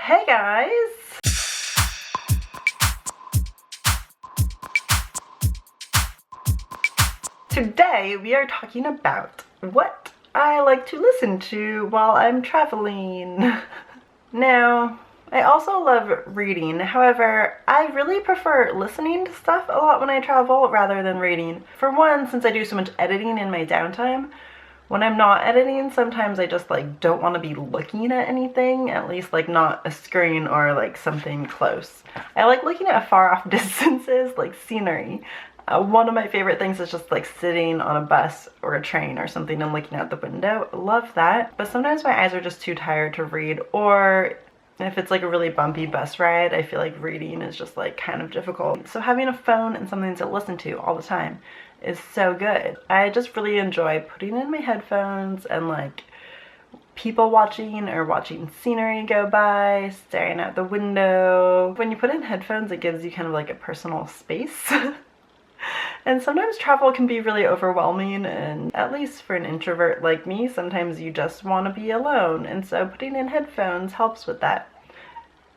Hey guys! Today we are talking about what I like to listen to while I'm traveling. Now, I also love reading. However, I really prefer listening to stuff a lot when I travel rather than reading. For one, since I do so much editing in my downtime, when I'm not editing, sometimes I just don't want to be looking at anything, at least not a screen or something close. I like looking at far off distances, like scenery. One of my favorite things is just sitting on a bus or a train or something and looking out the window. Love that. But sometimes my eyes are just too tired to read, or if it's a really bumpy bus ride, I feel like reading is just kind of difficult. So having a phone and something to listen to all the time is so good. I just really enjoy putting in my headphones and people watching or watching scenery go by, staring out the window. When you put in headphones, it gives you kind of a personal space. And sometimes travel can be really overwhelming, and at least for an introvert like me, sometimes you just want to be alone, and so putting in headphones helps with that.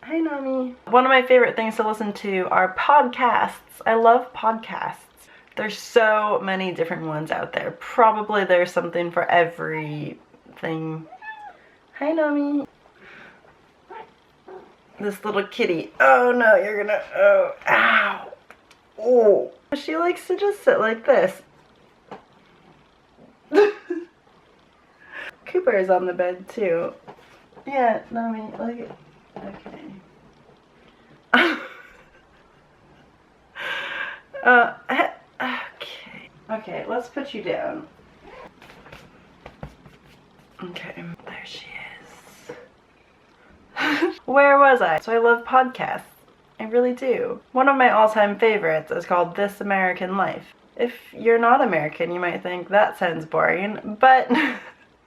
Hi, Nami. One of my favorite things to listen to are podcasts. I love podcasts. There's so many different ones out there. Probably there's something for everything. Hi, Nami. This little kitty. Oh no, you're gonna, oh, ow. Oh. She likes to just sit like this. Cooper is on the bed too. Yeah, Nami, okay. Okay, let's put you down. Okay, there she is. Where was I? So I love podcasts. I really do. One of my all-time favorites is called This American Life. If you're not American, you might think that sounds boring, but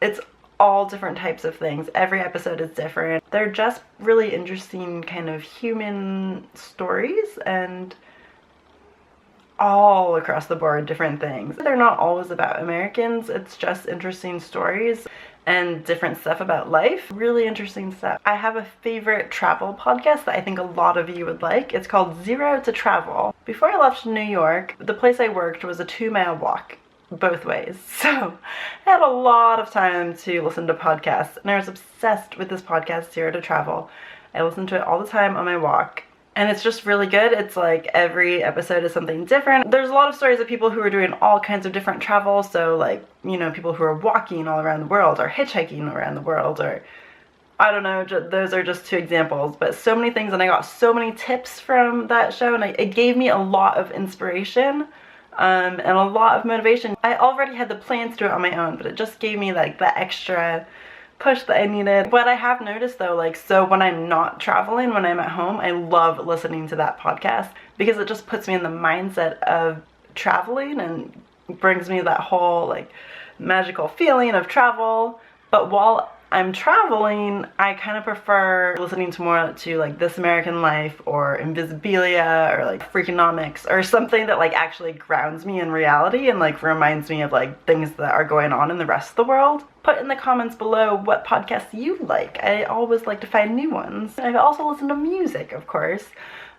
it's all different types of things. Every episode is different. They're just really interesting kind of human stories and all across the board different things. They're not always about Americans, it's just interesting stories and different stuff about life. Really interesting stuff. I have a favorite travel podcast that I think a lot of you would like. It's called Zero to Travel. Before I left New York, the place I worked was a 2-mile walk both ways. So I had a lot of time to listen to podcasts, and I was obsessed with this podcast, Zero to Travel. I listen to it all the time on my walk. And it's just really good. It's every episode is something different. There's a lot of stories of people who are doing all kinds of different travel. So people who are walking all around the world or hitchhiking around the world, or I don't know, those are just 2 examples. But so many things, and I got so many tips from that show, and it gave me a lot of inspiration and a lot of motivation. I already had the plans to do it on my own, but it just gave me the extra push that I needed. What I have noticed though, so when I'm not traveling, when I'm at home, I love listening to that podcast because it just puts me in the mindset of traveling and brings me that whole magical feeling of travel. But while I'm traveling, I kind of prefer listening to more to This American Life or Invisibilia or Freakonomics or something that actually grounds me in reality and reminds me of things that are going on in the rest of the world. Put in the comments below what podcasts you like. I always like to find new ones. I also listen to music, of course.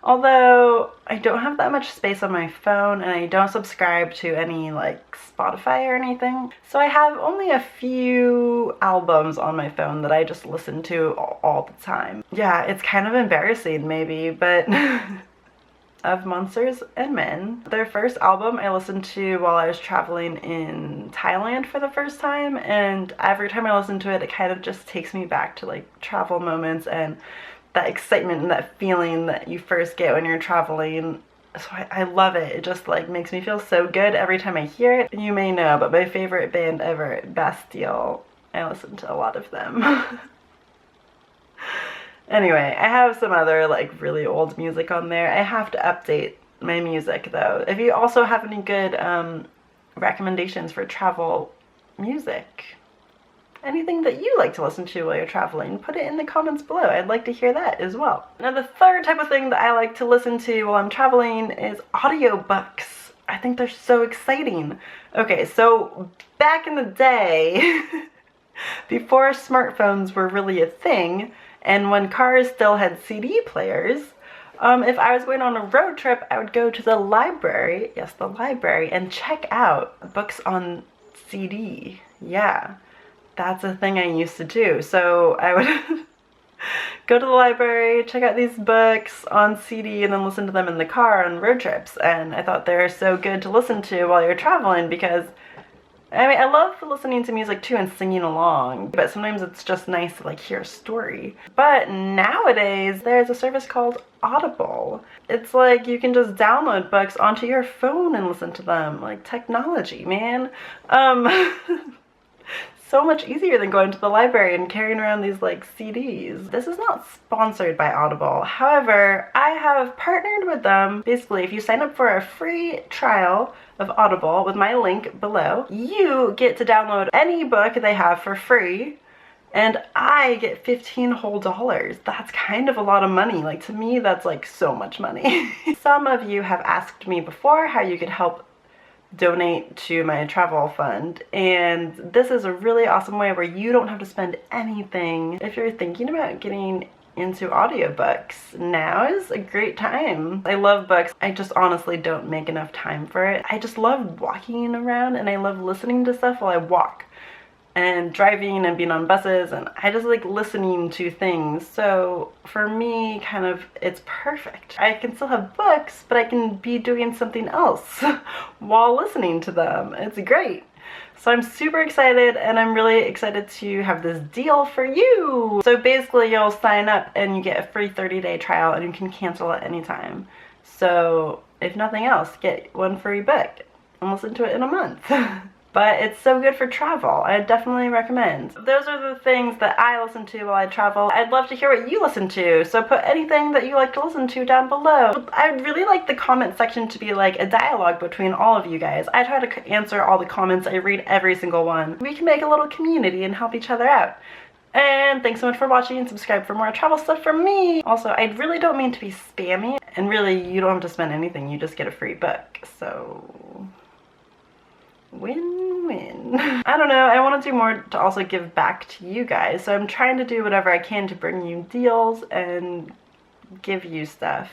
Although I don't have that much space on my phone and I don't subscribe to any Spotify or anything. So I have only a few albums on my phone that I just listen to all the time. Yeah, it's kind of embarrassing maybe, but of Monsters and Men. Their first album I listened to while I was traveling in Thailand for the first time, and every time I listen to it, it kind of just takes me back to travel moments and that excitement and that feeling that you first get when you're traveling. So I love it. It just makes me feel so good every time I hear it. You may know, but my favorite band ever, Bastille, I listen to a lot of them. Anyway, I have some other really old music on there. I have to update my music though. If you also have any good recommendations for travel music, anything that you like to listen to while you're traveling, put it in the comments below. I'd like to hear that as well. Now the third type of thing that I like to listen to while I'm traveling is audiobooks. I think they're so exciting. Okay, so back in the day, before smartphones were really a thing, And when cars still had CD players, if I was going on a road trip, I would go to the library, yes, the library, and check out books on CD. Yeah, that's a thing I used to do. So I would go to the library, check out these books on CD, and then listen to them in the car on road trips. And I thought they're so good to listen to while you're traveling because, I mean, I love listening to music too and singing along, but sometimes it's just nice to like hear a story. But nowadays, there's a service called Audible. It's like you can just download books onto your phone and listen to them. Like technology, man. So much easier than going to the library and carrying around these like CDs. This is not sponsored by Audible. However, I have partnered with them. Basically, if you sign up for a free trial of Audible with my link below, you get to download any book they have for free, and I get $15 whole. That's kind of a lot of money. Like, to me, that's like so much money. Some of you have asked me before how you could help donate to my travel fund, and this is a really awesome way where you don't have to spend anything. If you're thinking about getting into audiobooks, now is a great time. I love books. I just honestly don't make enough time for it. I just love walking around, and I love listening to stuff while I walk and driving and being on buses, and I just like listening to things. So for me, kind of, it's perfect. I can still have books, but I can be doing something else while listening to them. It's great. So I'm super excited, and I'm really excited to have this deal for you. So basically, you'll sign up and you get a free 30-day trial, and you can cancel at any time. So if nothing else, get one free book and listen to it in a month. But it's so good for travel. I definitely recommend. Those are the things that I listen to while I travel. I'd love to hear what you listen to, so put anything that you like to listen to down below. I'd really like the comment section to be like a dialogue between all of you guys. I try to answer all the comments. I read every single one. We can make a little community and help each other out. And thanks so much for watching, and subscribe for more travel stuff from me. Also, I really don't mean to be spammy, and really, you don't have to spend anything. You just get a free book, so win-win. I don't know, I want to do more to also give back to you guys, so I'm trying to do whatever I can to bring you deals and give you stuff.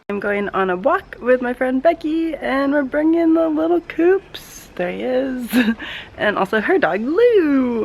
I'm going on a walk with my friend Becky, and we're bringing the little Coops. There he is. And also her dog Lou.